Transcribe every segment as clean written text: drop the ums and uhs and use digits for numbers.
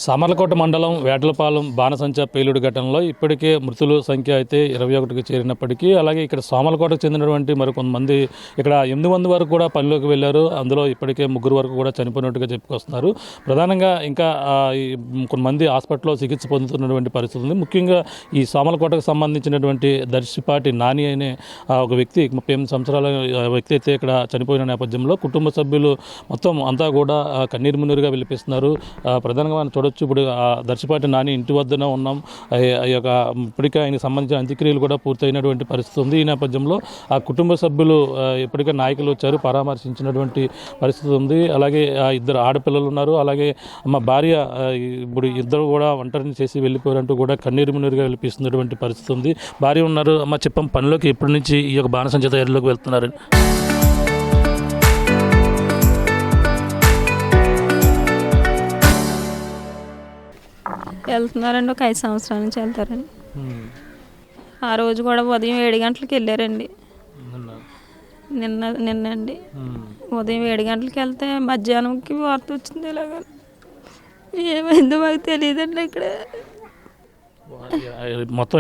సామర్లకోట మండలం వేటలపాలెం బాణసంచా పేలుడు ఘటనలో ఇప్పటికే మృతుల సంఖ్య అయితే 21కి చేరినప్పటికీ అలాగే ఇక్కడ సామర్లకోటకు చెందినటువంటి మరికొంతమంది ఇక్కడ 8 మంది వరకు కూడా పనిలోకి వెళ్ళారు. అందులో ఇప్పటికే 3 వరకు కూడా చనిపోయినట్టుగా చెప్పుకొస్తున్నారు. ప్రధానంగా ఇంకా కొంతమంది హాస్పిటల్లో చికిత్స పొందుతున్నటువంటి పరిస్థితి ఉంది. ముఖ్యంగా ఈ సామర్లకోటకు సంబంధించినటువంటి దర్శిపాటి నాని అనే ఒక వ్యక్తి 38 సంవత్సరాల వ్యక్తి అయితే ఇక్కడ చనిపోయిన నేపథ్యంలో కుటుంబ సభ్యులు మొత్తం అంతా కూడా కన్నీరు మున్నీరుగా విలిపిస్తున్నారు. ప్రధానంగా మనం చూడొచ్చు, ఇప్పుడు దర్శిపాటి నాని ఇంటి వద్దనే ఉన్నాం. ఈ యొక్క ఇప్పటికే ఆయనకు సంబంధించిన అంత్యక్రియలు కూడా పూర్తయినటువంటి పరిస్థితి ఉంది. ఈ నేపథ్యంలో ఆ కుటుంబ సభ్యులు ఇప్పటికే నాయకులు వచ్చారు, పరామర్శించినటువంటి పరిస్థితి ఉంది. అలాగే 2 ఆడపిల్లలు ఉన్నారు. అలాగే మా భార్య ఇప్పుడు ఇద్దరు కూడా ఒంటరిని చేసి వెళ్ళిపోయారంటూ కూడా కన్నీరు మున్నీరుగా విలిపిస్తున్నటువంటి పరిస్థితి ఉంది. భార్య ఉన్నారు. అమ్మ చెప్పం, పనిలోకి ఎప్పటి నుంచి ఈ యొక్క బాణసంచా తయారీలోకి వెళ్తున్నారు? వెళ్తున్నారండి, ఒక 5 సంవత్సరాల నుంచి వెళ్తారండి. ఆ రోజు కూడా ఉదయం 7 గంటలకు వెళ్ళారండి. నిన్నండి ఉదయం 7 గంటలకు వెళ్తే మధ్యాహ్నంకి వార్త వచ్చింది. ఇలాగ ఏమైందో మాకు తెలియదండి. ఇక్కడ మొత్తం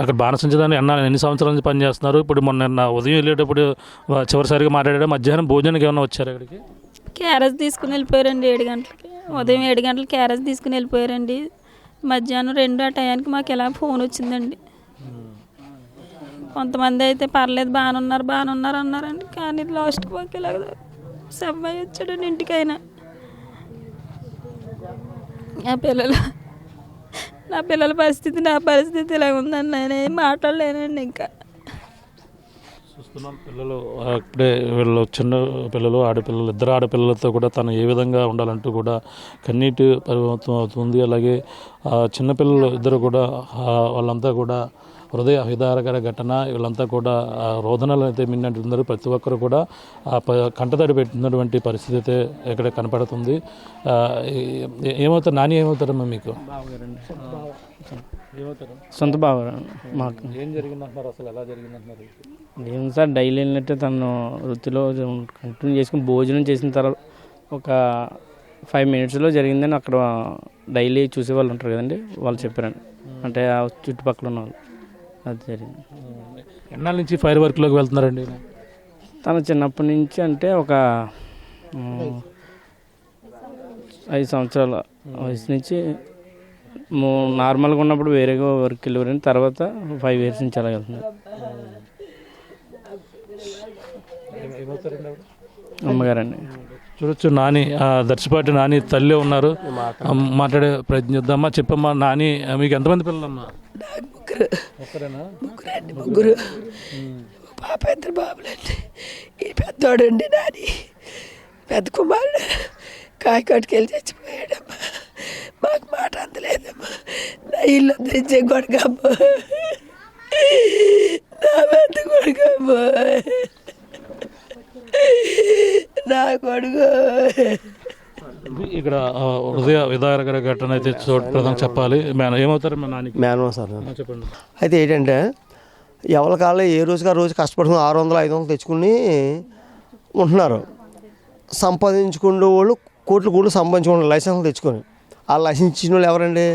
అక్కడ బాణసంచదాన్ని ఎన్ని సంవత్సరాల నుంచి పనిచేస్తున్నారు? ఇప్పుడు మొన్న ఉదయం వెళ్ళేటప్పుడు చివరిసారిగా మాట్లాడారు. మధ్యాహ్నం భోజనానికి ఏమైనా వచ్చారు అక్కడికి? క్యారేజ్ తీసుకుని వెళ్ళిపోయారండి 7 గంటలకి. ఉదయం 7 గంటలకు క్యారేజ్ తీసుకుని వెళ్ళిపోయారండి. మధ్యాహ్నం 2 ఆ టయానికి మాకు ఇలా ఫోన్ వచ్చిందండి. కొంతమంది అయితే పర్లేదు బాగానే ఉన్నారు అన్నారండి. కానీ లాస్ట్కి మాకు ఇలాగ సబ్బాయి వచ్చాడండి ఇంటికైనా. నా పిల్లల పరిస్థితి నా పరిస్థితి ఇలా ఉందండి. నేనేం మాట్లాడలేనండి. ఇంకా చూస్తున్నాం పిల్లలు అప్పుడే వీళ్ళు చిన్న పిల్లలు, ఆడపిల్లలు, 2 ఆడపిల్లలతో కూడా తను ఏ విధంగా ఉండాలంటూ కూడా కన్నీటి పరివర్తనం అవుతుంది. అలాగే చిన్నపిల్లలు 2 కూడా వాళ్ళంతా కూడా హృదయ విదారకర ఘటన. వీళ్ళంతా కూడా రోదనలు అయితే మిన్నంటున్నారు. ప్రతి ఒక్కరు కూడా కంటతడి పెట్టినటువంటి పరిస్థితి అయితే ఇక్కడ కనపడుతుంది. ఏమవుతారు నాని? ఏమవుతారమ్మా మీకు? సొంత బావ. మాకు ఏం జరిగిందంటున్నారు? అసలు ఎలా జరిగిందంటున్నారు? ఏం సార్, డైలీ వెళ్ళినట్టే తను వృత్తిలో కంటిన్యూ చేసుకుని భోజనం చేసిన తర్వాత ఒక 5 మినిట్స్లో జరిగిందని అక్కడ డైలీ చూసేవాళ్ళు ఉంటారు కదండి, వాళ్ళు చెప్పారండి. అంటే ఆ చుట్టుపక్కల ఉన్న వాళ్ళు. అది జరిగింది. ఎన్నాళ్ళ నుంచి ఫైర్ వర్క్లోకి వెళ్తున్నారండి? తను చిన్నప్పటి నుంచి, అంటే ఒక 5 సంవత్సరాల వయసు నుంచి నార్మల్గా ఉన్నప్పుడు వేరేగా వర్క్ వెళ్ళేవారండి. తర్వాత 5 ఇయర్స్ నుంచి అలా వెళ్తున్నారు. అమ్మగారండి. చూడొచ్చు, నాని దర్శిపాటి నాని తల్లి ఉన్నారు. మాట్లాడే ప్రయత్నం చేద్దామా. చెప్పమ్మా నాని, మీకు ఎంతమంది పిల్లలమ్మా? ముగ్గురు. పాప 2 బాబులండి. ఈ పెద్దోడండి నాని, పెద్ద కుమారుడు కాయకోటికెళ్ళి చచ్చిపోయాడమ్మా. మాకు మాట అందలేదమ్మా. నా ఇల్లు అందించే కొడుకమ్మా, నా పెద్ద కొడుకమ్మా, నా కొడుకు. ఇక్కడ హృదయ విదారకర ఘటన అయితే ప్రధానం చెప్పాలి. ఏమవుతారు మా నాని? మేనమా సార్. చెప్పండి. అయితే ఏంటంటే ఎవరి కాళ్ళు ఏ రోజుకి ఆ రోజు కష్టపడుకుని 600-500 తెచ్చుకుని ఉంటున్నారు. సంపాదించుకునే వాళ్ళు కోట్లు సంపాదించుకున్నారు లైసెన్స్లు తెచ్చుకొని. ఆ లైసెన్స్ ఇచ్చిన వాళ్ళు ఎవరండి?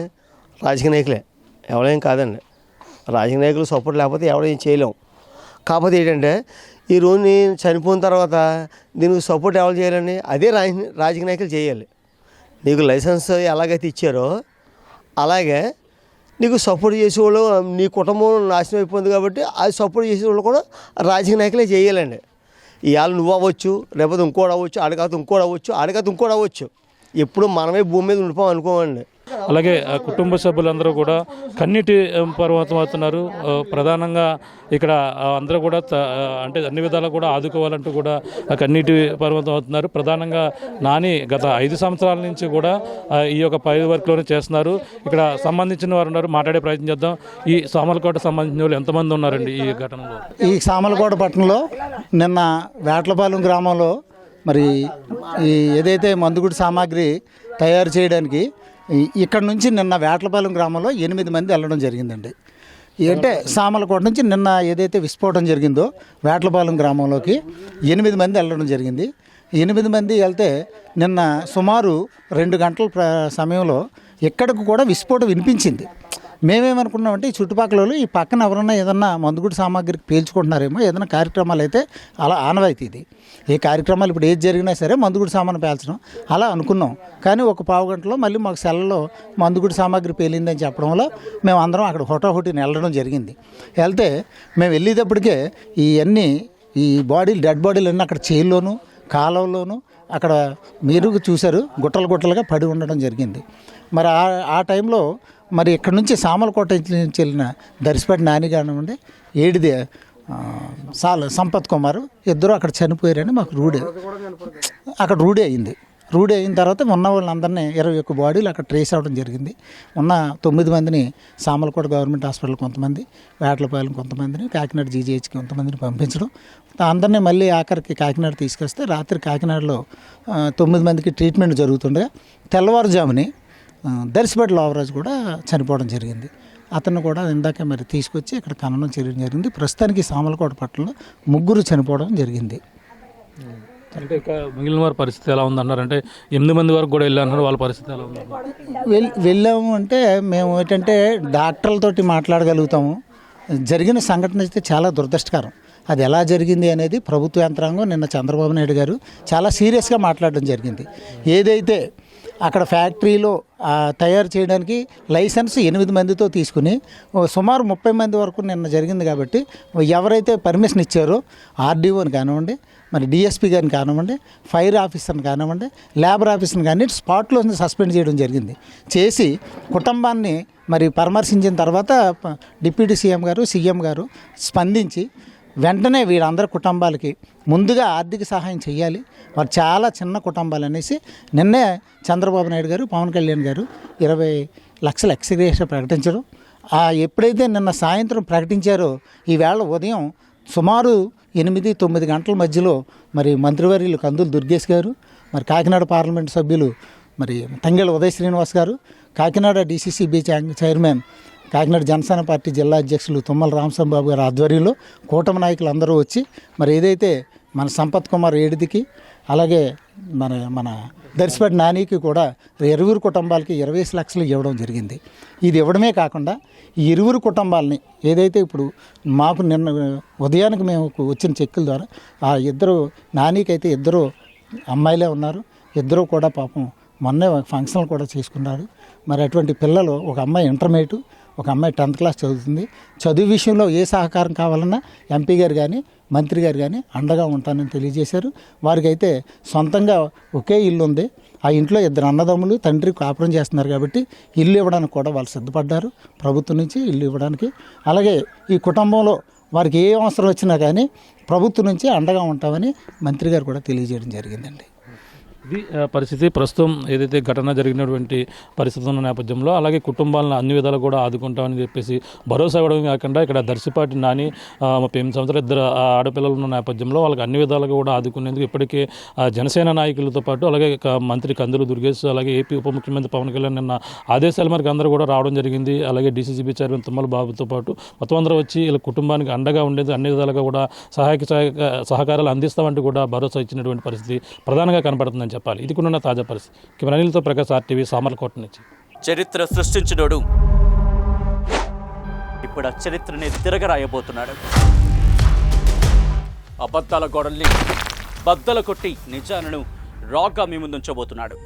రాజకీయ నాయకులే. ఎవరేం కాదండి. రాజకీయ నాయకులు సపోర్ట్ లేకపోతే ఎవరేం చేయలేం. కాకపోతే ఏంటంటే ఈ రోజు నేను చనిపోయిన తర్వాత దీనికి సపోర్ట్ ఎవరు చేయాలండి? అదే రాజకీయ నాయకులు చేయాలి. నీకు లైసెన్స్ ఎలాగైతే ఇచ్చారో అలాగే నీకు సపోర్ట్ చేసేవాళ్ళు, నీ కుటుంబం నాశనం అయిపోయింది కాబట్టి అది సపోర్ట్ చేసేవాళ్ళు కూడా రాజకీయ నాయకులే చేయాలండి. ఇవాళ నువ్వు అవ్వచ్చు, లేకపోతే ఇంకోటి అవ్వచ్చు, ఆడకాత ఇంకోటి అవ్వచ్చు, ఆడకాత ఇంకోటి అవ్వచ్చు. ఎప్పుడు మనమే భూమి మీద ఉండిపోం అనుకోమండి. అలాగే కుటుంబ సభ్యులందరూ కూడా కన్నీటి పర్వతం అవుతున్నారు. ప్రధానంగా ఇక్కడ అందరూ కూడా అంటే అన్ని విధాలు కూడా ఆదుకోవాలంటూ కూడా కన్నీటి పర్వతం అవుతున్నారు. ప్రధానంగా నాని గత 5 సంవత్సరాల నుంచి కూడా ఈ యొక్క ఫైర్ వర్క్లోనే చేస్తున్నారు. ఇక్కడ సంబంధించిన వారు ఉన్నారు, మాట్లాడే ప్రయత్నం చేద్దాం. ఈ సామర్లకోట సంబంధించిన వాళ్ళు ఎంతమంది ఉన్నారండి ఈ ఘటనలో? ఈ సామర్లకోట పట్టణంలో నిన్న వేటలపాలెం గ్రామంలో మరి ఏదైతే మందుగుడి సామాగ్రి తయారు చేయడానికి ఇక్కడ నుంచి నిన్న వేటలపాలెం గ్రామంలో 8 మంది వెళ్ళడం జరిగిందండి. అంటే సామర్లకోట నుంచి నిన్న ఏదైతే విస్ఫోటం జరిగిందో వేటలపాలెం గ్రామంలోకి 8 మంది వెళ్ళడం జరిగింది. 8 మంది వెళ్తే నిన్న సుమారు 2 గంటల సమయంలో ఎక్కడికి కూడా విస్ఫోటం వినిపించింది. మేమేమనుకున్నామంటే ఈ చుట్టుపక్కల వాళ్ళు ఈ పక్కన ఎవరన్నా ఏదన్నా మందుగుడి సామాగ్రికి పేల్చుకుంటున్నారేమో, ఏదైనా కార్యక్రమాలు అయితే అలా ఆనవాయితీ ఇది. ఏ కార్యక్రమాలు ఇప్పుడు ఏది జరిగినా సరే మందుగుడి సామాను పేల్చడం అలా అనుకున్నాం. కానీ ఒక పావు గంటలో మళ్ళీ మాకు సెల్లలో మందుగుడి సామాగ్రి పేలిందని చెప్పడంలో మేము అందరం అక్కడ హోటాహోటీని వెళ్ళడం జరిగింది. వెళ్తే మేము వెళ్ళేటప్పటికే ఈ డెడ్ బాడీలు అన్నీ అక్కడ చేల్లోనూ కాలువలోనూ అక్కడ మీరు చూశారు గుట్టలుగా పడి ఉండడం జరిగింది. మరి ఆ టైంలో మరి ఇక్కడ నుంచి సామలకోట నుంచి వెళ్ళిన దర్శిపేట నాని కానివ్వండి, ఏడిదే సంపత్ కుమార్ ఇద్దరు అక్కడ చనిపోయారని మాకు రూఢీ అయింది. రూఢీ అయిన తర్వాత ఉన్న వాళ్ళందరినీ 21 బాడీలు అక్కడ ట్రేస్ అవ్వడం జరిగింది. ఉన్న 9 మందిని సామలకోట గవర్నమెంట్ హాస్పిటల్ కొంతమంది, వేటలపాలెం కొంతమందిని, కాకినాడ జీజీహెచ్కి కొంతమందిని పంపించడం, అందరినీ మళ్ళీ ఆఖరికి కాకినాడ తీసుకొస్తే రాత్రి కాకినాడలో 9 మందికి ట్రీట్మెంట్ జరుగుతుండగా తెల్లవారుజాముని దర్శిపేట లోవరాజు కూడా చనిపోవడం జరిగింది. అతను కూడా ఇందాక మరి తీసుకొచ్చి ఇక్కడ ఖననం చేయడం జరిగింది. ప్రస్తుతానికి సామలకోట పట్టణంలో 3 చనిపోవడం జరిగింది. అంటే ఇక మిగిలిన వారి పరిస్థితి ఎలా ఉందన్నారు? అంటే 8 మంది వరకు కూడా వెళ్ళారన్నారు, వాళ్ళ పరిస్థితి ఎలా ఉంది? వెళ్ళాము అంటే మేము ఏంటంటే డాక్టర్లతోటి మాట్లాడగలుగుతాము. జరిగిన సంఘటన అయితే చాలా దురదృష్టకరం. అది ఎలా జరిగింది అనేది ప్రభుత్వ యంత్రాంగం నిన్న చంద్రబాబు నాయుడు గారు చాలా సీరియస్గా మాట్లాడడం జరిగింది. ఏదైతే అక్కడ ఫ్యాక్టరీలో తయారు చేయడానికి లైసెన్స్ 8 మందితో తీసుకుని సుమారు 30 మంది వరకు నిన్న జరిగింది. కాబట్టి ఎవరైతే పర్మిషన్ ఇచ్చారో ఆర్డీఓని కానివ్వండి, మరి డిఎస్పీ గారిని కానివ్వండి, ఫైర్ ఆఫీసర్ని కానివ్వండి, లేబర్ ఆఫీసర్ని కానీ స్పాట్లో సస్పెండ్ చేయడం జరిగింది. చేసి కుటుంబాన్ని మరి పరామర్శించిన తర్వాత డిప్యూటీ సీఎం గారు స్పందించి వెంటనే వీళ్ళందరి కుటుంబాలకి ముందుగా ఆర్థిక సహాయం చేయాలి, వారు చాలా చిన్న కుటుంబాలు అనేసి నిన్నే చంద్రబాబు నాయుడు గారు, పవన్ కళ్యాణ్ గారు 20 లక్షల ఎక్స్గ్రేషన్ ప్రకటించడం. ఎప్పుడైతే నిన్న సాయంత్రం ప్రకటించారో ఈవేళ ఉదయం సుమారు 8-9 గంటల మధ్యలో మరి మంత్రివర్యులు కందులు దుర్గేష్ గారు, మరి కాకినాడ పార్లమెంట్ సభ్యులు మరి తంగెళ్ళ ఉదయ్ శ్రీనివాస్ గారు, Kakinada DCCB chairman, Kakinada Janasena party జిల్లా అధ్యక్షులు తుమ్మల రామచంద్రబాబు గారి ఆధ్వర్యంలో కూటమి నాయకులు అందరూ వచ్చి మరి ఏదైతే మన సంపత్ కుమార్ ఏడిదికి అలాగే మన దర్శిపేట నానికి కూడా 20 కుటుంబాలకి 20 లక్షలు ఇవ్వడం జరిగింది. ఇది ఇవ్వడమే కాకుండా ఈ 20 కుటుంబాలని ఏదైతే ఇప్పుడు మాకు నిన్న ఉదయానికి మేము వచ్చిన చెక్కుల ద్వారా నానికైతే 2 అమ్మాయిలే ఉన్నారు. 2 కూడా పాపం మొన్నే ఫంక్షన్లు కూడా చేసుకున్నారు. మరి అటువంటి పిల్లలు, ఒక అమ్మాయి ఇంటర్మీడియట్, ఒక అమ్మాయి 10th క్లాస్ చదువుతుంది. చదువు విషయంలో ఏ సహకారం కావాలన్నా ఎంపీ గారు కానీ మంత్రి గారు కానీ అండగా ఉంటానని తెలియజేశారు. వారికైతే సొంతంగా ఒకే ఇల్లు ఉంది. ఆ ఇంట్లో 2 అన్నదమ్ములు, తండ్రి కాపురం చేస్తున్నారు. కాబట్టి ఇల్లు ఇవ్వడానికి కూడా వాళ్ళు సిద్ధపడ్డారు, ప్రభుత్వం నుంచి ఇల్లు ఇవ్వడానికి. అలాగే ఈ కుటుంబంలో వారికి ఏ అవసరం వచ్చినా కానీ ప్రభుత్వం నుంచి అండగా ఉంటామని మంత్రి గారు కూడా తెలియజేయడం జరిగిందండి. ఇది పరిస్థితి. ప్రస్తుతం ఏదైతే ఘటన జరిగినటువంటి పరిస్థితి ఉన్న నేపథ్యంలో అలాగే కుటుంబాలను అన్ని విధాలు కూడా ఆదుకుంటామని చెప్పేసి భరోసా ఇవ్వడం కాకుండా ఇక్కడ దర్శిపాటి నాని 8 సంవత్సరాలు 2 ఆడపిల్లలు ఉన్న నేపథ్యంలో వాళ్ళకి అన్ని విధాలుగా కూడా ఆదుకునేందుకు ఇప్పటికే జనసేన నాయకులతో పాటు అలాగే మంత్రి కందులు దుర్గేష్, అలాగే ఏపీ ఉప ముఖ్యమంత్రి పవన్ కళ్యాణ్ నిన్న ఆదేశాల మేరకు అందరూ కూడా రావడం జరిగింది. అలాగే డీసీసీబీ చైర్మన్ తుమ్మల బాబుతో పాటు మొత్తం అందరూ వచ్చి ఇలా కుటుంబానికి అండగా ఉండేది అన్ని విధాలుగా కూడా సహకారాలు అందిస్తామంటూ కూడా భరోసా ఇచ్చినటువంటి పరిస్థితి ప్రధానంగా కనపడుతుందని చెప్పాలి. ఇది కూడా తాజా పరిస్థితి. కెమెరా అనిల్తో ప్రకాష్, RTV, సామర్లకోట నుంచి. చరిత్ర సృష్టించినోడు ఇప్పుడు ఆ చరిత్రని తిరగరాయబోతున్నాడు. అబద్ధాల గోడల్ని బద్దల కొట్టి నిజాలను రాగా మీ ముందుంచబోతున్నాడు.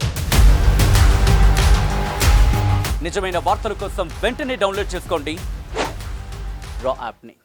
నిజమైన వార్తల కోసం వెంటనే డౌన్లోడ్ చేసుకోండి రా యాప్ని.